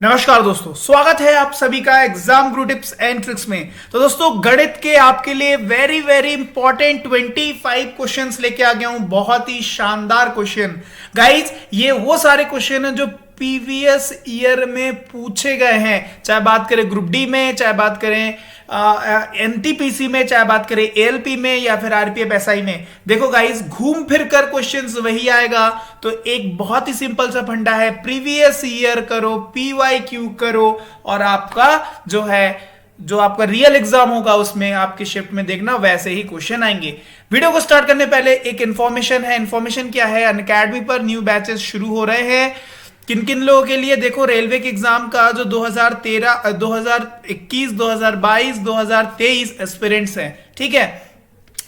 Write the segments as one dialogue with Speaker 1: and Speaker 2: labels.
Speaker 1: नमस्कार दोस्तों, स्वागत है आप सभी का exam Guru tips and tricks में। तो दोस्तों, गणित के आपके लिए वेरी वेरी इंपॉर्टेंट 25 क्वेश्चंस लेके आ गया हूं। बहुत ही शानदार क्वेश्चन गाइज। ये वो सारे क्वेश्चन हैं जो प्रीवियस ईयर में पूछे गए हैं, चाहे बात करें ग्रुप डी में, चाहे बात करें एनटीपीसी में, चाहे बात करें एएलपी में या फिर आरपीएफ एसआई में। देखो गाइस, घूम फिर कर क्वेश्चंस वही आएगा। तो एक बहुत ही सिंपल सा फंडा है, प्रीवियस ईयर करो, पीवाईक्यू करो, और आपका जो आपका रियल एग्जाम होगा उसमें आपके शिफ्ट में देखना वैसे ही क्वेश्चन आएंगे। वीडियो को स्टार्ट करने पहले एक इन्फॉर्मेशन है। इन्फॉर्मेशन क्या है? अनअकैडमी पर न्यू बैचेस शुरू हो रहे हैं। किन किन लोगों के लिए? देखो, रेलवे के एग्जाम का जो 2013, 2021, 2022, 2023 एस्पिरेंट्स हैं, ठीक है।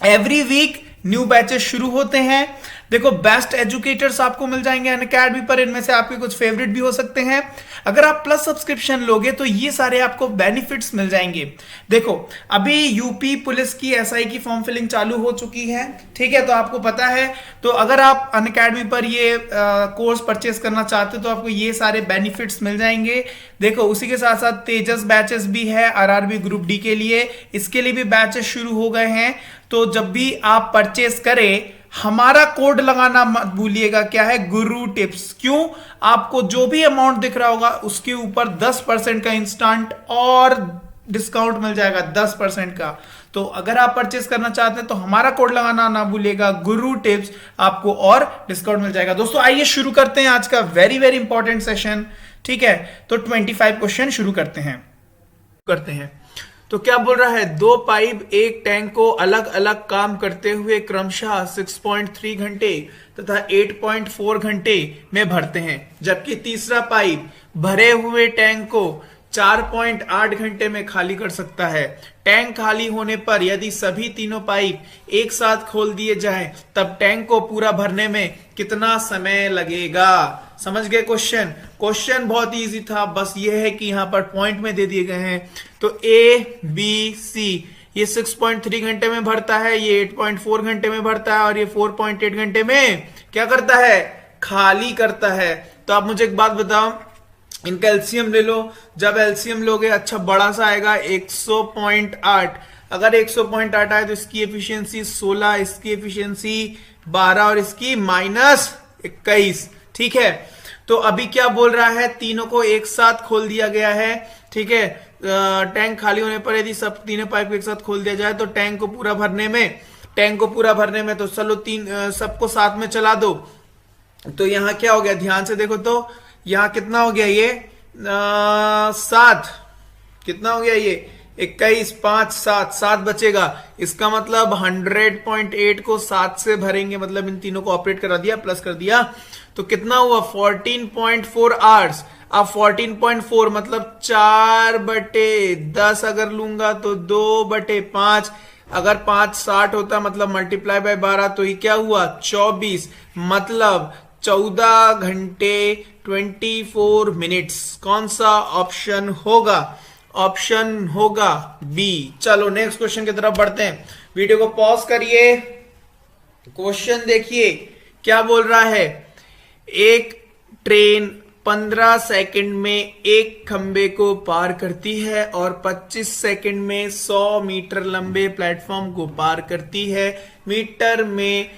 Speaker 1: एवरी वीक न्यू बैचेस शुरू होते हैं। देखो, बेस्ट एजुकेटर्स आपको मिल जाएंगे अनअकैडमी पर। इनमें से आपके कुछ फेवरेट भी हो सकते हैं। अगर आप प्लस सब्सक्रिप्शन लोगे तो ये सारे आपको बेनिफिट्स मिल जाएंगे। देखो, अभी यूपी पुलिस की एसआई की फॉर्म फिलिंग चालू हो चुकी है, ठीक है, तो आपको पता है। तो अगर आप अनअकैडमी पर ये कोर्स परचेस करना चाहते हो तो आपको ये सारे बेनिफिट्स मिल जाएंगे। देखो, उसी के साथ साथ तेजस बैचेस भी है आरआरबी ग्रुप डी के लिए, इसके लिए भी बैचेस शुरू हो गए हैं। तो जब भी आप परचेस करें, हमारा कोड लगाना मत भूलिएगा। क्या है? गुरु टिप्स। क्यों? आपको जो भी अमाउंट दिख रहा होगा उसके ऊपर 10% का इंस्टेंट और डिस्काउंट मिल जाएगा, 10% का। तो अगर आप परचेस करना चाहते हैं तो हमारा कोड लगाना ना भूलिएगा, गुरु टिप्स, आपको और डिस्काउंट मिल जाएगा। दोस्तों, आइए शुरू करते हैं आज का वेरी वेरी इंपॉर्टेंट सेशन, ठीक है। तो 25 क्वेश्चन शुरू करते हैं। तो क्या बोल रहा है? दो पाइप एक टैंक को अलग अलग काम करते हुए क्रमशः 6.3 घंटे तथा 8.4 घंटे में भरते हैं, जबकि तीसरा पाइप भरे हुए टैंक को 4.8 घंटे में खाली कर सकता है। टैंक खाली होने पर यदि सभी तीनों पाइप एक साथ खोल दिए जाएं, तब टैंक को पूरा भरने में कितना समय लगेगा? समझ गए क्वेश्चन? क्वेश्चन बहुत इजी था, बस ये है कि यहां पर पॉइंट में दे दिए गए हैं। तो ए बी सी, ये 6.3 घंटे में भरता है, ये 8.4 घंटे में भरता है, और ये 4.8 घंटे में क्या करता है? खाली करता है। तो आप मुझे एक बात बताओ, इनका एलसीएम ले लो। जब एलसीएम लोगे, अच्छा बड़ा सा आएगा 100.8। अगर 100.8 आए तो इसकी एफिशिएंसी 16, इसकी एफिशिएंसी 12 और इसकी -21, ठीक है। तो अभी क्या बोल रहा है? तीनों को एक साथ खोल दिया गया है, ठीक है। टैंक खाली होने पर यदि सब तीनों पाइप को एक साथ खोल दिया जाए तो टैंक को पूरा भरने में तो चलो सबको साथ में चला दो। तो यहां क्या हो गया? ध्यान से देखो तो यहां कितना हो गया? ये 7। कितना हो गया ये? 21, 5, 7 बचेगा। इसका मतलब 100.8 को 7 से भरेंगे, मतलब इन तीनों को ऑपरेट करा दिया, प्लस कर दिया, तो कितना हुआ? 14.4 आवर्स। अब 14.4 मतलब 4/10 अगर लूंगा तो 2/5। अगर 5 60 होता मतलब मल्टीप्लाई बाय 12, तो ये क्या हुआ? 24, मतलब 14 घंटे 24 मिनट्स। कौन सा ऑप्शन होगा? ऑप्शन होगा बी। चलो नेक्स्ट क्वेश्चन की तरफ बढ़ते हैं। वीडियो को पॉज करिए, क्वेश्चन देखिए क्या बोल रहा है। एक ट्रेन 15 सेकंड में एक खंबे को पार करती है और 25 सेकंड में 100 मीटर लंबे प्लेटफॉर्म को पार करती है। मीटर में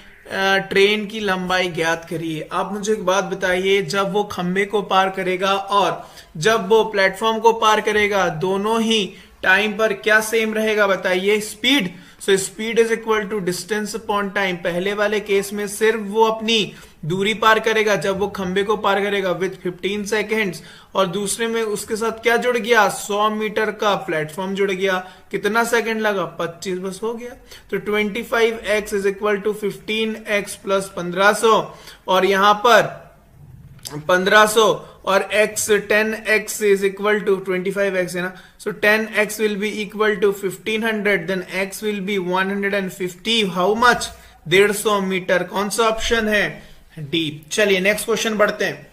Speaker 1: ट्रेन की लंबाई ज्ञात करिए। आप मुझे एक बात बताइए, जब वो खंबे को पार करेगा और जब वो प्लेटफॉर्म को पार करेगा, दोनों ही टाइम पर क्या सेम रहेगा? बताइए। Speed. So speed is equal to distance upon time. पहले वाले केस में सिर्फ वो अपनी दूरी पार करेगा जब वो खंबे को पार करेगा विथ 15 सेकेंड्स, और दूसरे में उसके साथ क्या जुड़ गया? 100 मीटर का प्लेटफॉर्म जुड़ गया। कितना सेकंड लगा? 25, बस हो गया। तो 25x is equal to 15x plus 1500, और यहां पर 1500 और x 10x is equal to 25x है ना। So 10x will be equal to 1500, then x will be 150। How much? 150 metre. कौन सा ऑप्शन है? डी। चलिए नेक्स्ट क्वेश्चन बढ़ते हैं।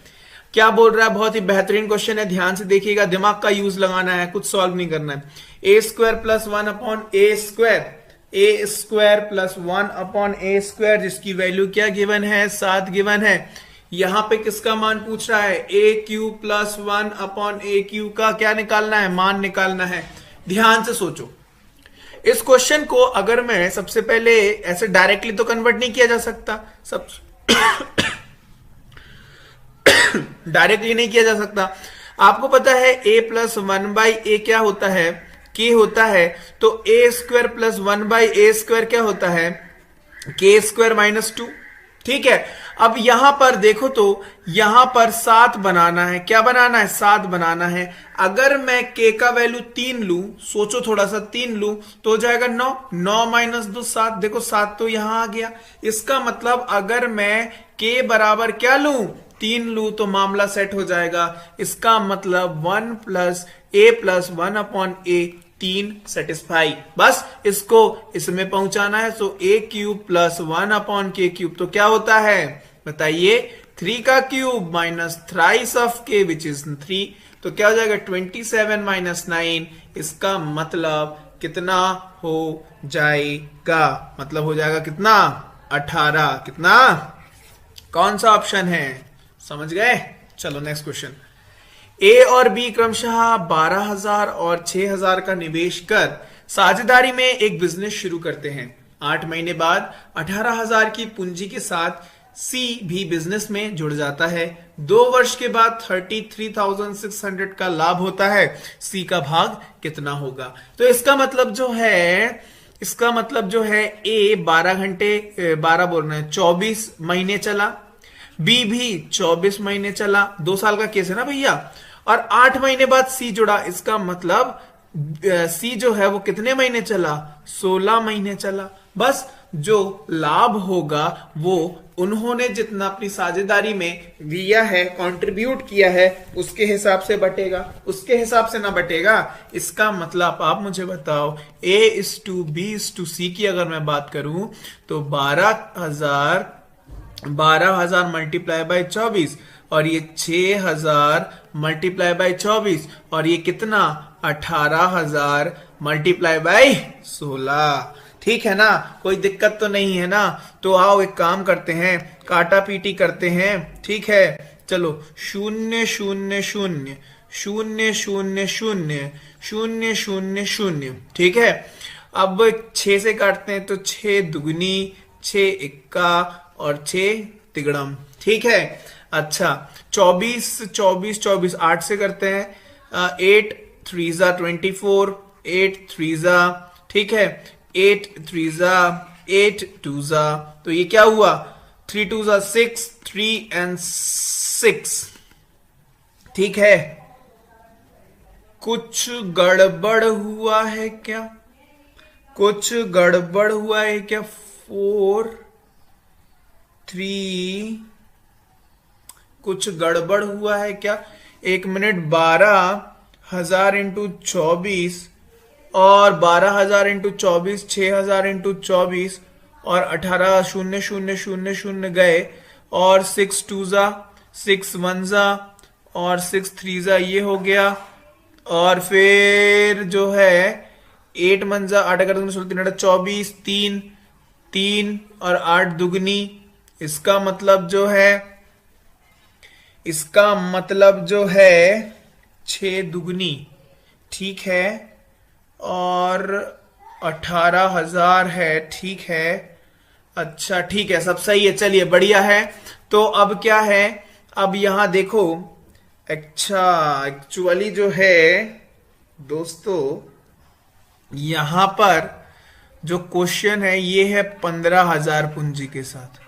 Speaker 1: क्या बोल रहा है? बहुत ही बेहतरीन क्वेश्चन है, ध्यान से देखिएगा, दिमाग का यूज लगाना है, कुछ सॉल्व नहीं करना है। ए स्क्वायर प्लस 1 अपॉन ए स्क्वायर प्लस 1 अपॉन ए स्क्वायर, जिसकी वैल्यू क्या गिवन है? 7 गिवन है। यहां पे किसका मान पूछ रहा है, ए क्यू प्लस 1 अपॉन ए क्यू का क्या निकालना है, मान निकालना है। ध्यान से सोचो, इस क्वेश्चन को अगर मैं सबसे पहले ऐसे डायरेक्टली तो कन्वर्ट नहीं किया जा सकता, सब डायरेक्टली नहीं किया जा सकता। आपको पता है ए प्लस 1/a क्या होता है, के होता है। तो ए स्क्वायर प्लस 1/a स्क्वायर क्या होता है, के स्क्वायर माइनस 2। ठीक है, अब यहां पर देखो तो यहां पर 7 बनाना है, क्या बनाना है, 7 बनाना है। अगर मैं k का वैल्यू 3 लू, सोचो थोड़ा सा, 3 लू तो हो जाएगा 9, 9 माइनस 2 7, देखो 7 तो यहां आ गया। इसका मतलब अगर मैं k बराबर क्या लू, 3 लू तो मामला सेट हो जाएगा। इसका मतलब 1 प्लस ए प्लस 1 अपॉन ए, 3 सेटिस्फाई। बस इसको इसमें पहुंचाना है। सो ए क्यूब प्लस 1 अपॉन के क्यूब तो क्या होता है बताइए, 3 का क्यूब माइनस थ्राइस ऑफ के विच इज 3, तो क्या हो जाएगा 27 माइनस 9। इसका मतलब कितना हो जाएगा, मतलब हो जाएगा कितना, 18। कितना, कौन सा ऑप्शन है, समझ गए। चलो नेक्स्ट क्वेश्चन। ए और बी क्रमशः 12,000 और 6,000 का निवेश कर साझेदारी में एक बिजनेस शुरू करते हैं। 8 महीने बाद 18,000 की पूंजी के साथ सी भी बिजनेस में जुड़ जाता है। 2 वर्ष के बाद 33,600 का लाभ होता है। सी का भाग कितना होगा। तो इसका मतलब जो है ए 12 घंटे 12 बोल रहे हैं 24 महीने चला, बी भी 24 महीने चला, 2 साल का केस है ना भैया, और 8 महीने बाद सी जुड़ा। इसका मतलब सी जो है वो कितने महीने चला, 16 महीने चला। बस जो लाभ होगा वो उन्होंने जितना अपनी साझेदारी में दिया है, कंट्रीब्यूट किया है, उसके हिसाब से बटेगा, उसके हिसाब से ना बटेगा। इसका मतलब आप मुझे बताओ, A is to B is to C की अगर मैं बात करूं तो 12,000 मल्टीप्लाई बाय 24 और ये 6,000 मल्टीप्लाई बाय 24 और ये कितना 18,000 मल्टीप्लाई बाय 16। ठीक है ना, कोई दिक्कत तो नहीं है ना। तो आओ एक काम करते हैं, काटा पीटी करते हैं। ठीक है, चलो 0 0 0 0 0 0 0 0 0। ठीक है, अब 6 से काटते हैं तो 6 दुगनी 6 इक्का और 6 तिगड़म। ठीक है, अच्छा 24 24 24 8 से करते हैं, 8 3 24, 8 3, ठीक है, 8 3 8 2, तो ये क्या हुआ 3 2 6, 3 and 6। ठीक है, कुछ गड़बड़ हुआ है क्या, कुछ गड़बड़ हुआ है क्या, 4 3, कुछ गड़बड़ हुआ है क्या, 1 मिनट। 12,000 इंटू 24 और 12,000 इंटू 24, 6,000 इंटू 24 और 18 0 0 0 0 गए और 6 2 6 1 और 6 3 ये हो गया। और फिर जो है 8 मंजा 8 अगर 24 3 3 और 8 दुगनी। इसका मतलब जो है 6 दुगनी, ठीक है, और 18,000 है। ठीक है, अच्छा ठीक है, सब सही है, चलिए बढ़िया है। तो अब क्या है, अब यहां देखो, अच्छा एक्चुअली जो है दोस्तों यहां पर जो क्वेश्चन है ये है 15,000 पूंजी के साथ।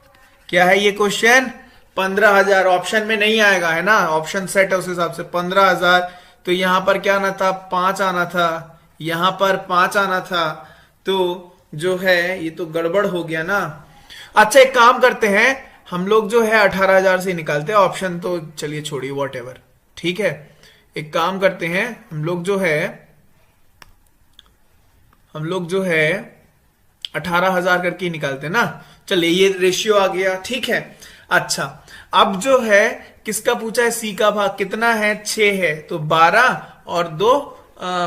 Speaker 1: क्या है ये क्वेश्चन, 15,000। ऑप्शन में नहीं आएगा है ना, ऑप्शन सेट है उस हिसाब से 15,000। तो यहां पर क्या आना था, 5 आना था, यहां पर 5 आना था। तो जो है ये तो गड़बड़ हो गया ना। अच्छा एक काम करते हैं, हम लोग जो है 18,000 से निकालते हैं, ऑप्शन तो चलिए छोड़िए, वॉट एवर। ठीक है, एक काम करते हैं, हम लोग जो है 18,000 करके निकालते हैं ना। चलिए ये रेशियो आ गया, ठीक है। अच्छा अब जो है किसका पूछा है, सी का भाग कितना है, 6 है। तो 12 और 2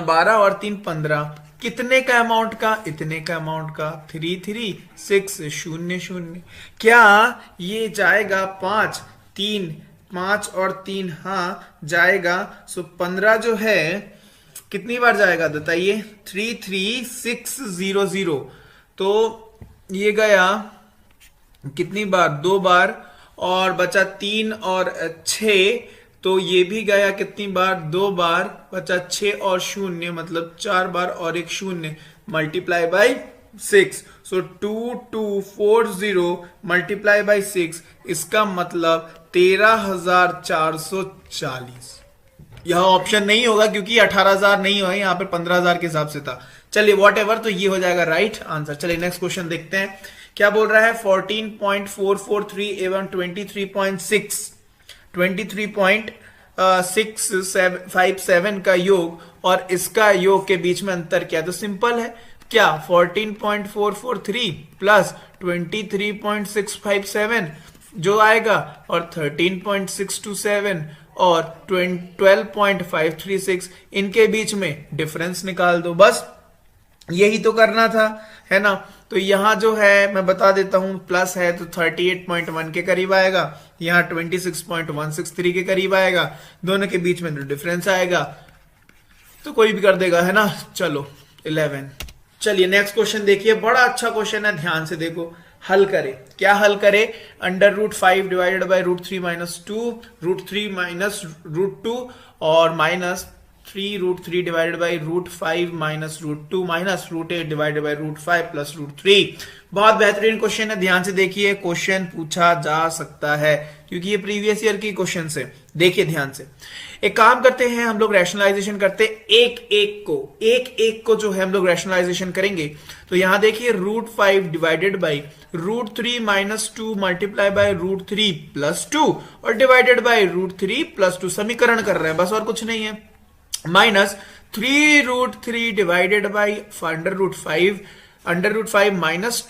Speaker 1: 12 और 3 15, कितने का अमाउंट का, इतने का अमाउंट का, 3 3 6 0 0। क्या ये जाएगा 5 3, 5 और 3 हाँ जाएगा। सो 15 जो है कितनी बार जाएगा बताइए? 33600। तो ये गया कितनी बार? 2 बार। और बचा 3 और 6, तो ये भी गया कितनी बार? 2 बार। बचा 6 और 0 मतलब 4 बार और एक 0 multiply by 6। So 2240 multiply by 6, इसका मतलब 13,440। यह ऑप्शन नहीं होगा क्योंकि 18,000 नहीं हुआ, यहाँ पे 15,000 के हिसाब से था। चलिए वॉट एवर, तो ये हो जाएगा राइट आंसर। चलिए नेक्स्ट क्वेश्चन देखते हैं क्या बोल रहा है। 14.443 एवं 23.657 का योग और इसका योग के बीच में अंतर क्या है? तो सिंपल है क्या, 14.443 प्लस 23.657 जो आएगा और 13.627 और 12.536 इनके बीच में डिफरेंस निकाल दो। बस यही तो करना था, है ना। तो यहां जो है मैं बता देता हूं, प्लस है तो 38.1 के करीब आएगा, यहां 26.163 के करीब आएगा, दोनों के बीच में डिफरेंस आएगा तो कोई भी कर देगा, है ना। चलो 11। चलिए नेक्स्ट क्वेश्चन देखिए, बड़ा अच्छा क्वेश्चन है, ध्यान से देखो। हल करे, क्या हल करे? √5 डिवाइडेड बाई √3 माइनस 2, √3 माइनस √2 और minus 3√3 divided by √5 minus √2 minus √8 divided by √5 plus √3। बहुत बेहतरीन क्वेश्चन है, ध्यान से देखिए। क्वेश्चन पूछा जा सकता है क्योंकि ये प्रीवियस ईयर की क्वेश्चन है। देखिए ध्यान से, एक काम करते हैं हम लोग, रैशनलाइजेशन करते हैं एक एक को जो है हम लोग रैशनलाइजेशन करेंगे। तो यहां देखिए √5 divided by √3 minus 2 multiply by √3 plus 2 और डिवाइडेड बाई √3 प्लस 2, समीकरण कर रहे हैं बस और कुछ नहीं है। माइनस 3√3 डिवाइडेड बाई √5 माइनस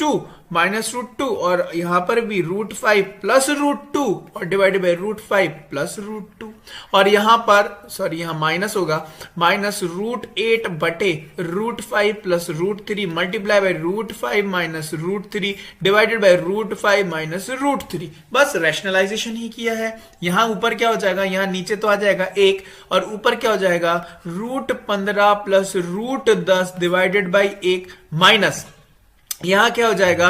Speaker 1: √2 और यहां पर भी √5 प्लस √2 और डिवाइडेड बाई √5 प्लस √2 और यहां पर सॉरी यहां माइनस होगा, माइनस √8 बटे √5 plus √3 multiply by √5 minus √3 divided by √5 minus √3। बस रैशनलाइजेशन ही किया है। यहां ऊपर क्या हो जाएगा, यहां नीचे तो आ जाएगा 1 और ऊपर क्या हो जाएगा √15 प्लस √10 डिवाइडेड बाई 1 माइनस यहां क्या हो जाएगा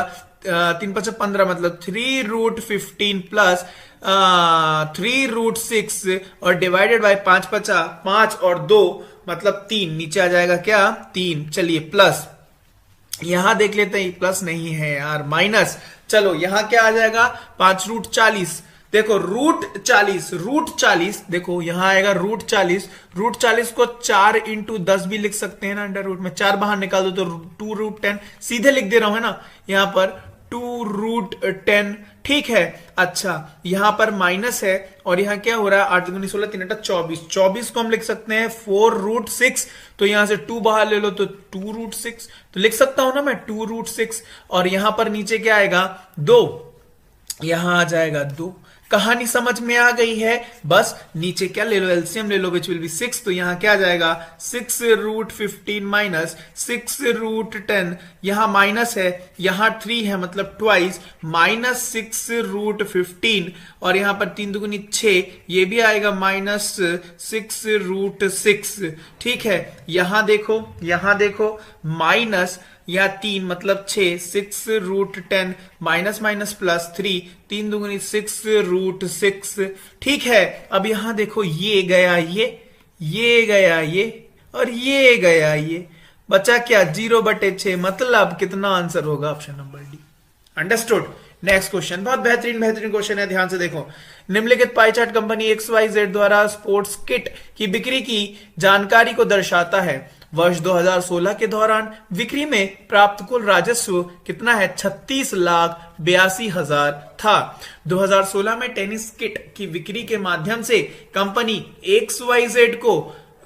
Speaker 1: 3 × 5 = 15 मतलब 3√15 प्लस 3√6 और डिवाइडेड बाय 5 × 5 = 5 और 2 मतलब 3, नीचे आ जाएगा क्या 3। चलिए प्लस यहां देख लेते हैं, प्लस नहीं है यार, माइनस। चलो यहां क्या आ जाएगा 5√40। देखो √40 देखो यहां आएगा √40 को 4 × 10 भी लिख सकते हैं ना, अंडर रूट में 4 बाहर निकाल दो तो 2√10 सीधे लिख दे रहा हूं, है ना। यहां पर 2√10, ठीक है। अच्छा यहां पर माइनस है और यहां क्या हो रहा है 8 × 2 = 16 3 × 24 को हम लिख सकते हैं 4√6। तो यहां से 2 बाहर ले लो तो 2√6 तो लिख सकता हूं ना मैं 2√6 और यहां पर नीचे क्या आएगा 2, यहां आ जाएगा 2। कहानी समझ में आ गई है। बस नीचे क्या ले लो, एलसीएम ले लो, विच विल बी 6। तो यहां क्या आ जाएगा 6√15 माइनस 6√10, यहां माइनस है, यहां 3 है मतलब ट्वाइस माइनस 6√15 और यहां पर 3 दूनी 6, ये भी आएगा माइनस 6√6, ठीक है। यहां देखो माइनस या 3 मतलब 6, 6√10 माइनस माइनस प्लस 3, 3 दूनी 6√6, ठीक है। अब यहां देखो ये गया ये गया ये और ये गया ये, बचा क्या 0/6 मतलब कितना आंसर होगा option number D. Understood. Next question बहुत बेहतरीन क्वेश्चन है, ध्यान से देखो। निम्नलिखित पाई चार्ट कंपनी XYZ द्वारा स्पोर्ट्स किट की बिक्री की जानकारी को दर्शाता है। वर्ष 2016 के दौरान बिक्री में प्राप्त कुल राजस्व कितना है 36,82,000 था। 2016 में टेनिस किट की बिक्री के माध्यम से कंपनी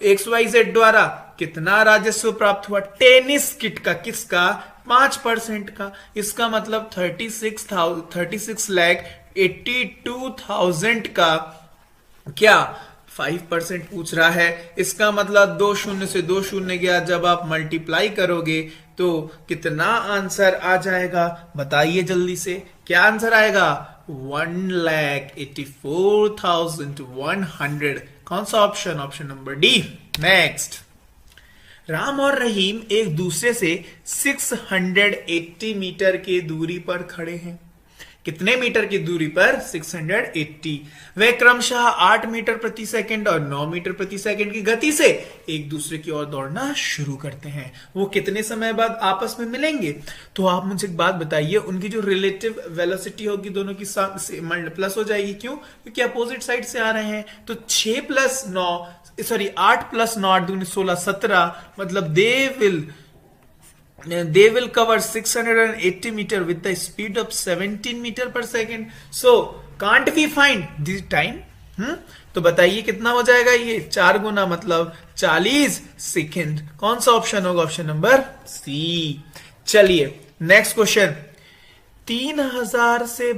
Speaker 1: XYZ द्वारा कितना राजस्व प्राप्त हुआ? टेनिस किट का, किसका? 5% का। इसका मतलब 36,82,000 का क्या 5% पूछ रहा है। इसका मतलब 2 शून्य से 2 शून्य गया, जब आप मल्टीप्लाई करोगे तो कितना आंसर आ जाएगा बताइए जल्दी से, क्या आंसर आएगा 1,84,100। कौन सा option? Option number D. Next, Ram और रहीम एक दूसरे से 680 मीटर की दूरी पर खड़े हैं। कितने मीटर की दूरी पर? 680। वे क्रमशः 8 मीटर प्रति सेकंड और 9 मीटर प्रति सेकंड की गति से एक दूसरे की ओर दौड़ना शुरू करते हैं। वो कितने समय बाद आपस में मिलेंगे? तो आप मुझे एक बात बताइए, उनकी जो रिलेटिव वेलोसिटी होगी दोनों की प्लस हो जाएगी। क्यों? क्योंकि अपोजिट साइड से आ रहे हैं। तो 8 प्लस 9 8 दूनी 16 17, मतलब they will cover 680 meter with the speed of 17 meter per second. So can't we find this time? तो बताइए कितना हो जाएगा ये? 4 गुना, मतलब 40 सेकेंड। कौन सा ऑप्शन होगा? Option number C. चलिए नेक्स्ट क्वेश्चन। 3000 से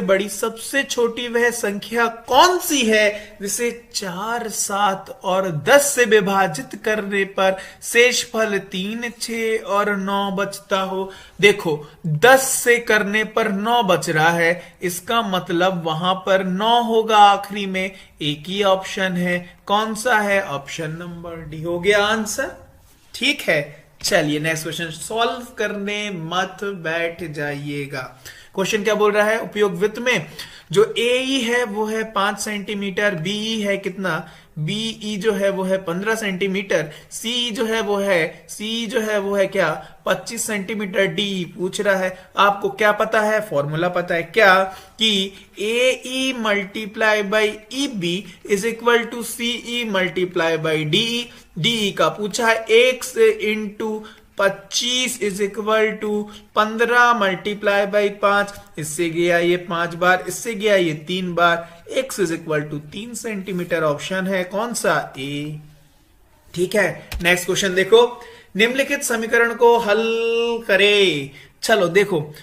Speaker 1: बड़ी सबसे छोटी वह संख्या कौन सी है जिसे 4, 7 और 10 से विभाजित करने पर शेषफल 3, 6 और 9 बचता हो? देखो, 10 से करने पर 9 बच रहा है, इसका मतलब वहां पर 9 होगा आखिरी में। एक ही ऑप्शन है, कौन सा है? ऑप्शन नंबर डी हो गया आंसर। ठीक है, चलिए नेक्स्ट क्वेश्चन सॉल्व करने मत बैठ जाइएगा। क्वेश्चन क्या बोल रहा है? उपयोग वृत्त में जो AE है वो है 5 सेंटीमीटर, BE है कितना? BE जो है वो है 15 सेंटीमीटर, CE जो है वो है क्या? 25 सेंटीमीटर। DE पूछ रहा है आपको क्या पता है? फॉर्मूला पता है क्या? कि AE multiply by EB is equal to CE multiply by DE। DE का पूछा है 1 into 25 is equal to 15 multiply by 5। इससे गया ये 5 बार, इससे गया ये 3 बार। x is equal to 3 centimetre. Option है कौन सा? ए। ठीक है, नेक्स्ट क्वेश्चन देखो। निम्नलिखित समीकरण को हल करें। चलो देखो,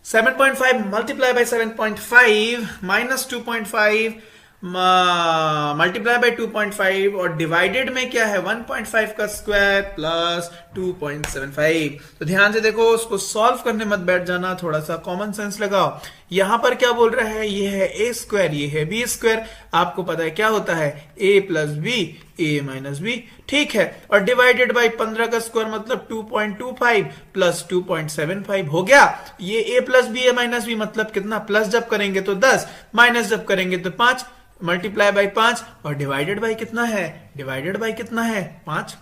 Speaker 1: 7.5 multiply by 7.5 minus 2.5 multiply by 2.5 और डिवाइडेड में क्या है? 1.5 का स्क्वायर प्लस 2.75। तो ध्यान से देखो, उसको सॉल्व करने मत बैठ जाना, थोड़ा सा कॉमन सेंस लगाओ। यहां पर क्या बोल रहा है? ये है a स्क्वायर, ये है b स्क्वायर। आपको पता है क्या होता है? a plus b, a minus b. ठीक है, और डिवाइडेड बाई 15 का स्क्वायर मतलब 2.25 प्लस 2.75 हो गया। ये a plus b, a minus b मतलब कितना? प्लस जब करेंगे तो 10, माइनस जब करेंगे तो 5, मल्टीप्लाई बाई 5 और डिवाइडेड बाई कितना है? 5।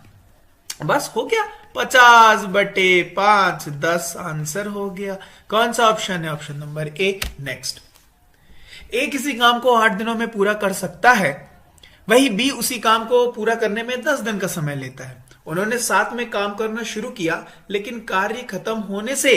Speaker 1: बस हो गया, 50/5, 10 आंसर हो गया। कौन सा ऑप्शन है? Option number A. नेक्स्ट, ए किसी काम को 8 दिनों में पूरा कर सकता है, वही बी उसी काम को पूरा करने में 10 दिन का समय लेता है। उन्होंने साथ में काम करना शुरू किया, लेकिन कार्य खत्म होने से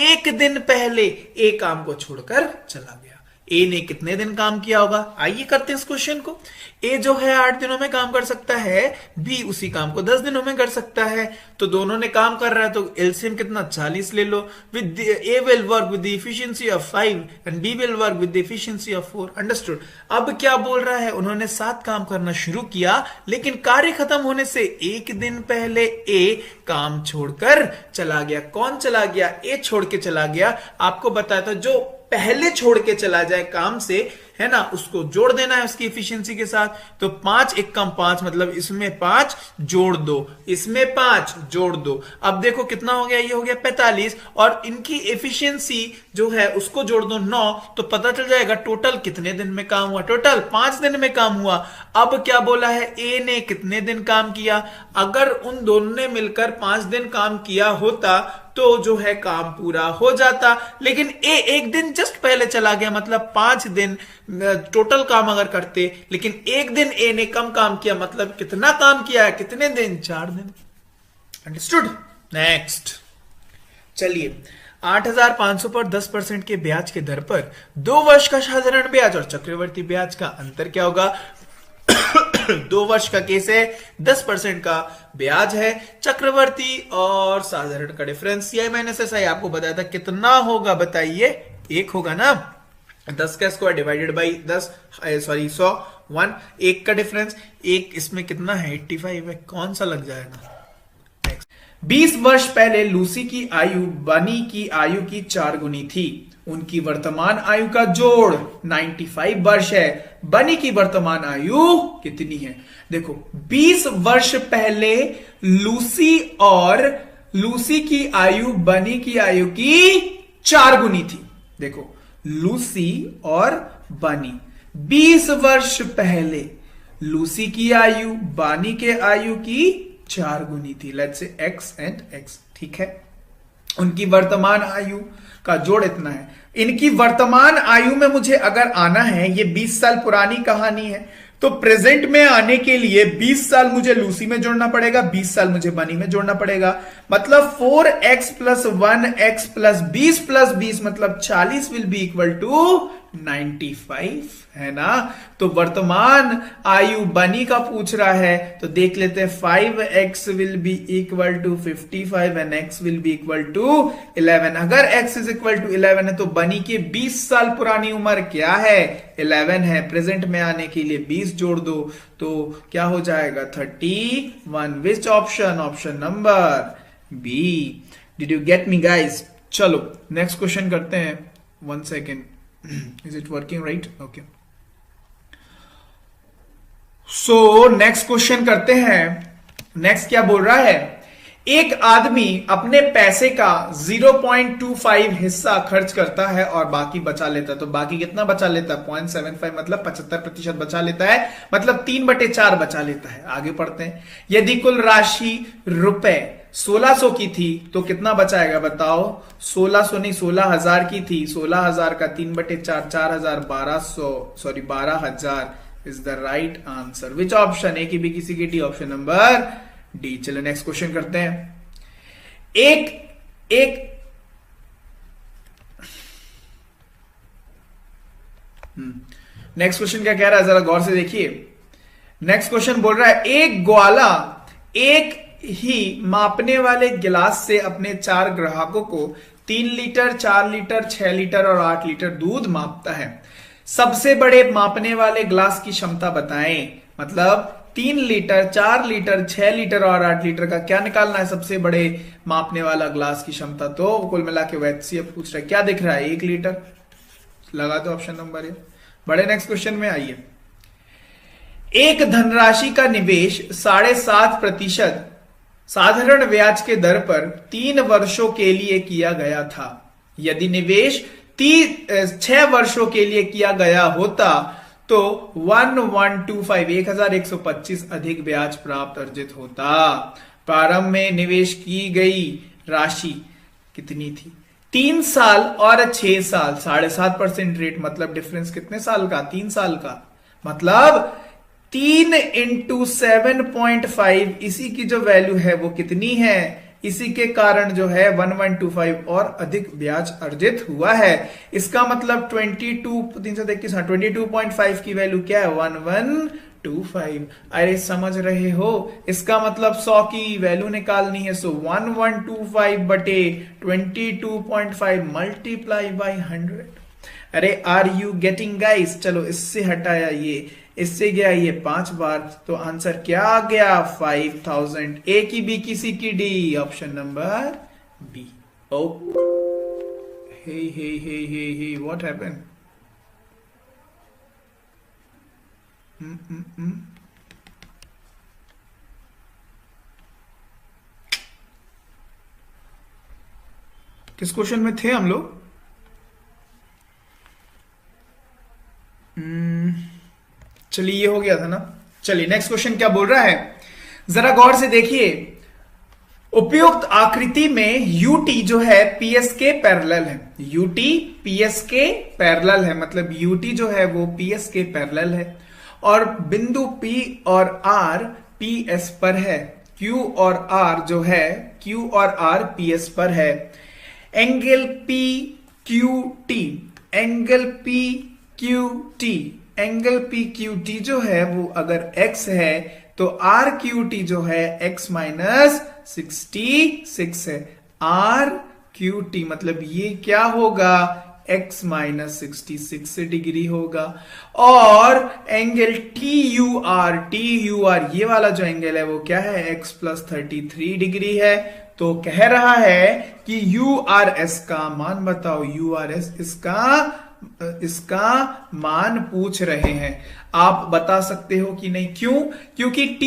Speaker 1: 1 दिन पहले ए काम को छोड़कर चला गया। ए ने कितने दिन काम किया होगा? आइए करते हैं इस क्वेश्चन को। ए जो है 8 दिनों में काम कर सकता है, बी उसी काम को 10 दिनों में कर सकता है। तो दोनों ने काम कर रहा है, तो एलसीएम कितना? 40 ले लो। With A will work with the efficiency of 5 and B will work with the efficiency of 4। Understood? अब क्या बोल रहा है? उन्होंने साथ काम करना शुरू किया, लेकिन कार्य खत्म होने से 1 दिन पहले ए काम छोड़कर चला गया। कौन चला गया? ए छोड़ के चला गया। आपको बताया था जो पहले छोड़ के चला जाए काम से, है ना, उसको जोड़ देना है उसकी एफिशिएंसी के साथ। तो 5 1 कम 5, मतलब इसमें 5 जोड़ दो, इसमें 5 जोड़ दो। अब देखो कितना हो गया? ये हो गया 45, और इनकी एफिशिएंसी जो है उसको जोड़ दो 9, तो पता चल जाएगा टोटल कितने दिन में काम हुआ। टोटल 5 दिन में काम हुआ। अब क्या बोला है? ए ने कितने दिन काम किया? अगर उन दोनों ने मिलकर 5 दिन काम किया होता तो जो है काम पूरा हो जाता, लेकिन ए 1 दिन जस्ट पहले चला गया, मतलब 5 दिन टोटल काम अगर करते, लेकिन 1 दिन ए ने कम काम किया, मतलब कितना काम किया है? कितने दिन? 4 दिन। अंडरस्टूड? नेक्स्ट, चलिए 8,500 पर 10% के ब्याज के दर पर 2 वर्ष का साधारण ब्याज और चक्रवर्ती ब्याज का अंतर क्या होगा? 2 वर्ष का केस है, 10% का ब्याज है, चक्रवर्ती और साधारण का डिफरेंस CI माइनस SI आपको बताया था कितना होगा? बताइए। 1 होगा ना, 10 का स्क्वायर डिवाइडेड बाई 100 1, 1 का डिफरेंस, 1 इसमें कितना है? 85 है। कौन सा लग जाएगा? 20 वर्ष पहले लूसी की आयु बनी की आयु की 4 गुनी थी। उनकी वर्तमान आयु का जोड़ 95 वर्ष है। बनी की वर्तमान आयु कितनी है? देखो 20 वर्ष पहले लूसी की आयु बनी की आयु की 4 गुनी थी। देखो लूसी और बनी 20 वर्ष पहले लूसी की आयु बानी के आयु की 4 गुनी थी। Let's say x and x, ठीक है। उनकी वर्तमान आयु का जोड़ इतना है। इनकी वर्तमान आयु में मुझे अगर आना है, ये 20 साल पुरानी कहानी है, तो प्रेजेंट में आने के लिए 20 साल मुझे लूसी में जोड़ना पड़ेगा, 20 साल मुझे बनी में जोड़ना पड़ेगा। मतलब 4x + 1x + 20 मतलब 40 विल बी इक्वल टू 95, है ना। तो वर्तमान आयु बनी का पूछ रहा है, तो देख लेते हैं 5x will be equal to 55 and x will be equal to 11। अगर x इज इक्वल टू 11 है तो बनी की 20 साल पुरानी उम्र क्या है? 11 है। प्रेजेंट में आने के लिए 20 जोड़ दो तो क्या हो जाएगा? 31। Which option? Option number B. Did you get me guys? चलो नेक्स्ट क्वेश्चन करते हैं। 1 second, is it working right? Okay. So next question करते हैं। नेक्स्ट क्या बोल रहा है? एक आदमी अपने पैसे का 0.25 हिस्सा खर्च करता है और बाकी बचा लेता है। तो बाकी कितना बचा लेता है? 0.75 मतलब 75% बचा लेता है, मतलब 3/4 बचा लेता है। आगे पढ़ते हैं। यदि कुल राशि रुपए 1600 की थी तो कितना बचाएगा बताओ? 1600 नहीं, 16,000 की थी। 16,000 का 3/4 4,000 12,000 is the right answer. Which option? A की बी की सी की डी? Option number D. चलो नेक्स्ट क्वेश्चन करते हैं। नेक्स्ट क्वेश्चन क्या कह रहा है जरा गौर से देखिए। नेक्स्ट क्वेश्चन बोल रहा है एक ग्वाला एक ही मापने वाले गिलास से अपने 4 ग्राहकों को 3 लीटर 4 लीटर 6 लीटर और 8 लीटर दूध मापता है। सबसे बड़े मापने वाले ग्लास की क्षमता बताएं। मतलब 3 लीटर 4 लीटर 6 लीटर और 8 लीटर का क्या निकालना है? सबसे बड़े मापने वाला ग्लास की क्षमता। तो कुल मिला के HCF पूछ रहा है। क्या दिख रहा है? 1 लीटर। लगा दो ऑप्शन नंबर ए। बड़े नेक्स्ट क्वेश्चन में आइए। एक धनराशि का निवेश 7.5% साधारण ब्याज के दर पर 3 वर्षों के लिए किया गया था। यदि निवेश 6 वर्षों के लिए किया गया होता तो 1125 अधिक ब्याज प्राप्त अर्जित होता। प्रारंभ में निवेश की गई राशि कितनी थी? 3 साल और 6 साल 7.5% रेट, मतलब डिफरेंस कितने साल का? 3 साल का। मतलब 3 × 7.5, इसी की जो वैल्यू है वो कितनी है? इसी के कारण जो है 1125 और अधिक ब्याज अर्जित हुआ है। इसका मतलब 22.5 की वैल्यू क्या है? 1125। अरे समझ रहे हो? इसका मतलब 100 की वैल्यू निकालनी है। सो 1125 बटे 22.5 मल्टीप्लाई बाई 100। अरे आर यू गेटिंग गाइस? चलो इससे हटाया ये, इससे गया ये 5 बार, तो आंसर क्या आ गया? 5000। ए की बी की सी की D? Option number B. Oh hey what happened? किस क्वेश्चन में थे हम लोग? चलिए ये हो गया था ना। चलिए नेक्स्ट क्वेश्चन क्या बोल रहा है जरा गौर से देखिए। उपयुक्त आकृति में यूटी जो है पीएस के पैरेलल है। यूटी पीएस के पैरेलल है, मतलब यूटी जो है वो पीएस के पैरेलल है और बिंदु पी और आर पीएस पर है। क्यू और आर जो है क्यू और आर पीएस पर है। Angle P Q T, angle P Q T, angle P Q T जो है वो अगर x है तो आर क्यू टी जो है x माइनस 66 है। आर क्यू टी मतलब ये क्या होगा? x माइनस 66 डिग्री होगा। और एंगल TUR ये वाला जो एंगल है वो क्या है, x प्लस 33 डिग्री है। तो कह रहा है कि URS का मान बताओ, URS इसका मान पूछ रहे हैं। आप बता सकते हो कि नहीं, क्यों? क्योंकि T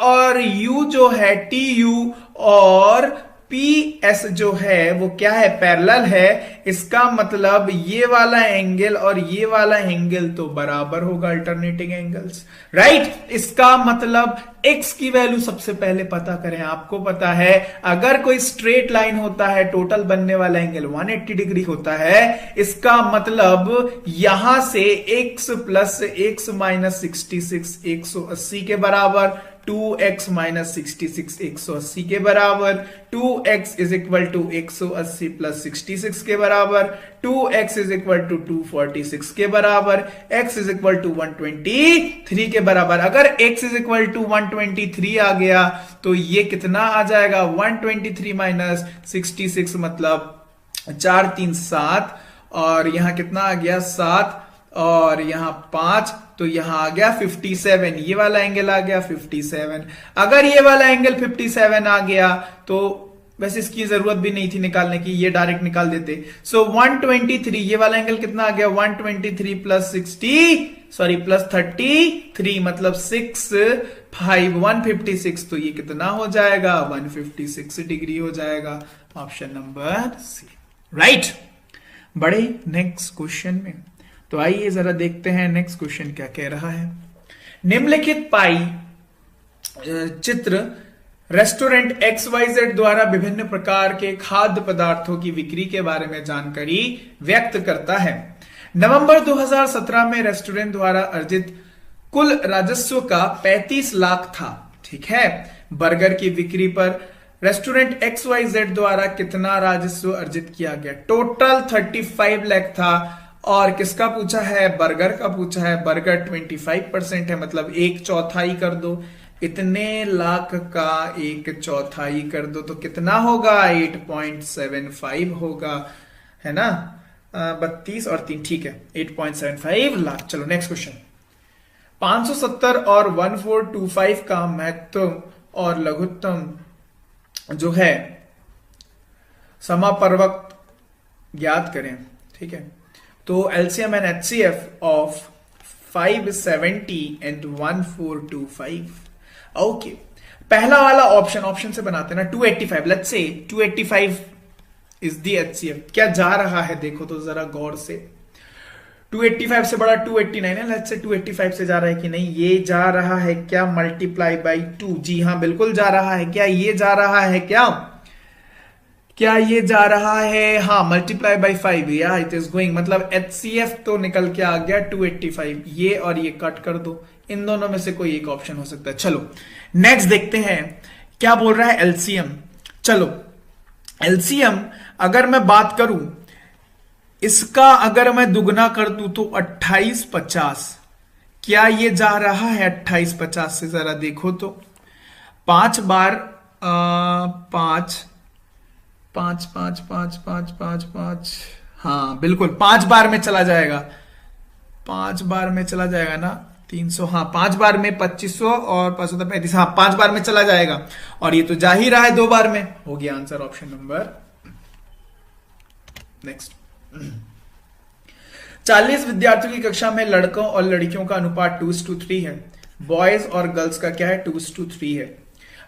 Speaker 1: और U जो है, TU और PS जो है वो क्या है, पैरेलल है। इसका मतलब ये वाला एंगल और ये वाला एंगल तो बराबर होगा, अल्टरनेटिंग एंगल्स, राइट। इसका मतलब x की वैल्यू सबसे पहले पता करें। आपको पता है अगर कोई स्ट्रेट लाइन होता है, टोटल बनने वाला एंगल 180 डिग्री होता है, इसका मतलब यहां से x प्लस x माइनस 66 180 के बराबर, 2x माइनस 66 180 के बराबर, 2x is equal to 180 plus 66 के बराबर, 2x इज इक्वल टू 246 के बराबर, x इज इक्वल टू 123 के बराबर। अगर x इज इक्वल टू 123 आ गया तो ये कितना आ जाएगा, 123 माइनस 66 मतलब 4 3 7, और यहां कितना आ गया 7, और यहां 5, तो यहां आ गया 57। ये वाला एंगल आ गया 57। अगर ये वाला एंगल 57 आ गया तो वैसे इसकी जरूरत भी नहीं थी निकालने की, ये डायरेक्ट निकाल देते। सो 123, ये वाला एंगल कितना आ गया, 123 प्लस 33 मतलब 156, तो ये कितना हो जाएगा, 156 डिग्री हो जाएगा। Option number C, right. बड़े नेक्स्ट क्वेश्चन में, तो आइए जरा देखते हैं नेक्स्ट क्वेश्चन क्या कह रहा है। निम्नलिखित पाई चित्र रेस्टोरेंट XYZ द्वारा विभिन्न प्रकार के खाद्य पदार्थों की बिक्री के बारे में जानकारी व्यक्त करता है। नवंबर 2017 में रेस्टोरेंट द्वारा अर्जित कुल राजस्व का 35 लाख था, ठीक है। बर्गर की बिक्री पर रेस्टोरेंट XYZ द्वारा कितना राजस्व अर्जित किया गया, टोटल 35 लाख था। और किसका पूछा है, बर्गर का पूछा है। बर्गर 25% है, मतलब 1/4 कर दो, इतने लाख का 1/4 कर दो तो कितना होगा, 8.75 होगा, है ना। 32 और 3, ठीक है, 8.75 लाख। चलो नेक्स्ट क्वेश्चन। 570 और 1425 का महत्तम और लघुत्तम जो है समापवर्ग ज्ञात करें, ठीक है। तो LCM and HCF of 570 and 1425। Okay, पहला वाला ऑप्शन से बनाते हैं ना, 285। Let's say 285 is the HCF। क्या जा रहा है देखो तो जरा गौर से, 285 से बड़ा 289 है। लेट्स से 285 से जा रहा है कि नहीं, ये जा रहा है क्या, मल्टीप्लाई बाई 2। जी हाँ, बिल्कुल जा रहा है। क्या ये जा रहा है, क्या ये जा रहा है, हाँ, मल्टीप्लाई बाई 5, या इट इज गोइंग, मतलब HCF तो निकल के आ गया 285। ये और ये कट कर दो, इन दोनों में से कोई एक ऑप्शन हो सकता है। चलो नेक्स्ट देखते हैं क्या बोल रहा है LCM। चलो LCM अगर मैं बात करूं, इसका अगर मैं दुगना कर दूं तो 2850। क्या ये जा रहा है 2850 से, जरा देखो तो 5 बार 5 5 5 5 5 5 5, हाँ बिल्कुल 5 बार में चला जाएगा, 5 बार में चला जाएगा ना, 300, हाँ 5 बार में 2500 और 535, हाँ 5 बार में चला जाएगा। और ये तो जा ही रहा है 2 बार में, हो गया आंसर ऑप्शन नंबर नेक्स्ट। 40 विद्यार्थियों की कक्षा में लड़कों और लड़कियों का अनुपात 2:3 है। बॉयज और गर्ल्स का क्या है, 2:3 है।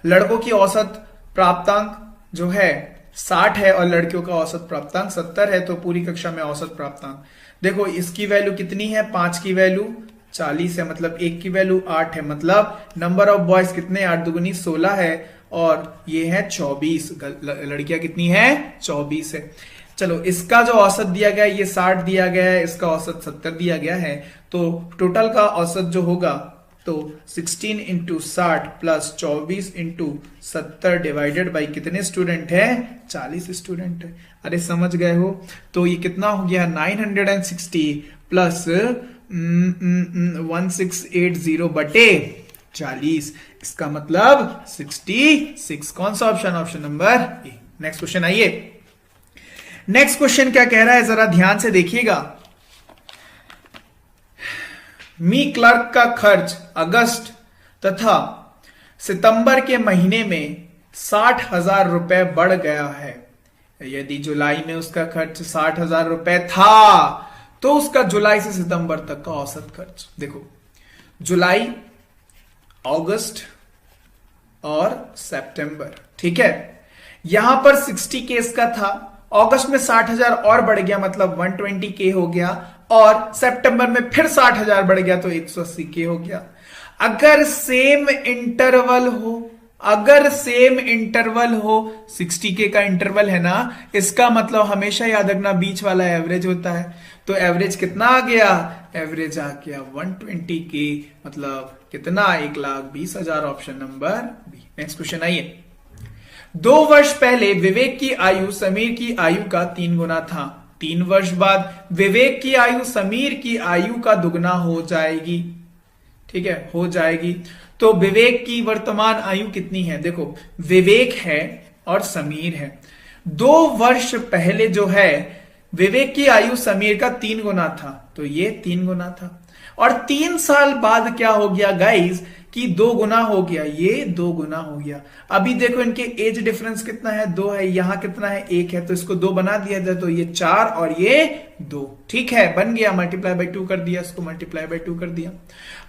Speaker 1: लड़कों की औसत प्राप्तांक जो है 60 है और लड़कियों का औसत प्राप्तांक 70 है। तो पूरी कक्षा में औसत प्राप्तांक देखो, इसकी वैल्यू कितनी है, 5 की वैल्यू 40 है, मतलब 1 की वैल्यू 8 है, मतलब नंबर ऑफ बॉयज कितने, 8 दुगुनी 16 है, और ये है 24। लड़कियां कितनी है, 24 है। चलो इसका जो औसत दिया गया है ये 60 दिया गया है, इसका औसत 70 दिया गया है। तो टोटल का औसत जो होगा तो 16 into 60 plus 24 into 70 divided by कितने स्टूडेंट है, 40 स्टूडेंट है। अरे समझ गए हो, तो ये कितना हो गया, 960 प्लस 1680 बटे 40, इसका मतलब 66। कौन सा option, option number A. Next question आइए। नेक्स्ट क्वेश्चन क्या कह रहा है, जरा ध्यान से देखिएगा। मी क्लर्क का खर्च अगस्त तथा सितंबर के महीने में 60,000 रुपए बढ़ गया है। यदि जुलाई में उसका खर्च 60,000 रुपए था तो उसका जुलाई से सितंबर तक का औसत खर्च देखो, जुलाई, अगस्त और सितंबर, ठीक है। यहां पर 60 के इसका था, अगस्त में 60,000 और बढ़ गया मतलब 120 के हो गया, और सितंबर में फिर 60,000 बढ़ गया तो 180 के हो गया। अगर सेम इंटरवल हो 60 के का इंटरवल है ना, इसका मतलब हमेशा याद रखना बीच वाला एवरेज होता है। तो एवरेज कितना आ गया, एवरेज आ गया 120 के, मतलब कितना, 1,20,000, option number B. Next question आइए। 2 वर्ष पहले विवेक की आयु समीर की आयु का 3 गुना था। 3 वर्ष बाद विवेक की आयु समीर की आयु का दुगना हो जाएगी, ठीक है, हो जाएगी। तो विवेक की वर्तमान आयु कितनी है, देखो विवेक है और समीर है। 2 वर्ष पहले जो है विवेक की आयु समीर का 3 गुना था, तो ये 3 गुना था। और 3 साल बाद क्या हो गया गाइस कि 2 गुना हो गया, ये 2 गुना हो गया। अभी देखो इनके एज डिफरेंस कितना है, 2 है, यहां कितना है, 1 है, तो इसको 2 बना दिया जाए तो ये 4 और ये 2, ठीक है, बन गया। मल्टीप्लाई बाय 2 कर दिया, इसको मल्टीप्लाई बाय 2 कर दिया।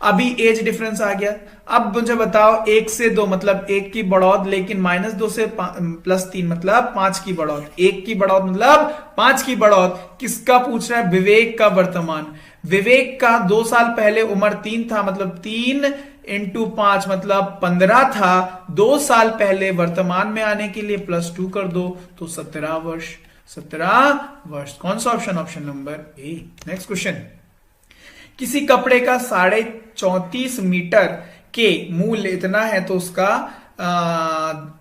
Speaker 1: अभी एज डिफरेंस आ गया। अब मुझे बताओ 1 से 2 मतलब 1 की बढ़ौत, लेकिन -2 से +3 मतलब 5 की बढ़ौत, 1 की बढ़ौत मतलब 5 की बढ़ौत। किसका पूछ रहा है, विवेक का वर्तमान। विवेक का 2 साल पहले उम्र 3 था, मतलब 3 × 5 मतलब 15 था। 2 साल पहले वर्तमान में आने के लिए +2 कर दो तो 17 वर्ष, 17 वर्ष। कौन सा option, option number A. Next question. किसी कपड़े का 34.5 मीटर के मूल्य इतना है तो उसका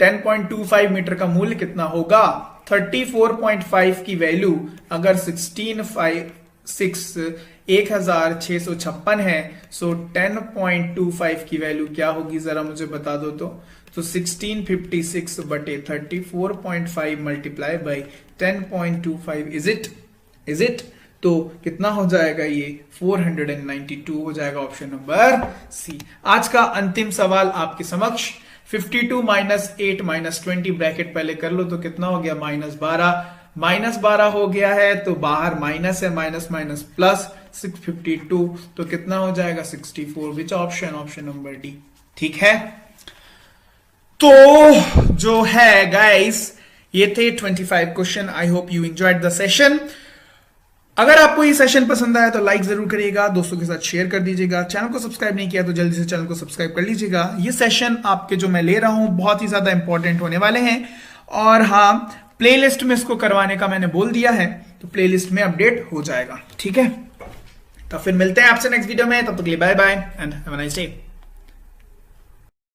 Speaker 1: 10.25 मीटर का मूल्य कितना होगा। 34.5 की वैल्यू अगर 1656 है, सो 10.25 की वैल्यू क्या होगी, जरा मुझे बता दो तो 1656 बटे 34.5 मल्टीप्लाई बाई 10.25 इज इट, तो कितना हो जाएगा, ये 492 हो जाएगा, ऑप्शन नंबर सी। आज का अंतिम सवाल आपके समक्ष। 52 - 8 - 20 ब्रैकेट पहले कर लो तो कितना हो गया, -12 हो गया है, तो बाहर माइनस है, माइनस माइनस प्लस 652, तो कितना हो जाएगा 64। विच ऑप्शन, ऑप्शन नंबर डी, ठीक है। तो जो है गाइस ये थे 25 question. I hope you enjoyed the session. अगर आपको ये सेशन पसंद आया तो लाइक जरूर करिएगा, दोस्तों के साथ शेयर कर दीजिएगा, चैनल को सब्सक्राइब नहीं किया तो जल्दी से चैनल को सब्सक्राइब कर लीजिएगा। ये सेशन आपके जो मैं ले रहा हूं बहुत ही ज्यादा इंपॉर्टेंट होने वाले हैं, और हाँ प्लेलिस्ट में इसको करवाने का मैंने बोल दिया है, तो प्लेलिस्ट में अपडेट हो जाएगा, ठीक है। तो फिर मिलते हैं आपसे नेक्स्ट वीडियो में, तब तक के लिए bye bye and have a nice day.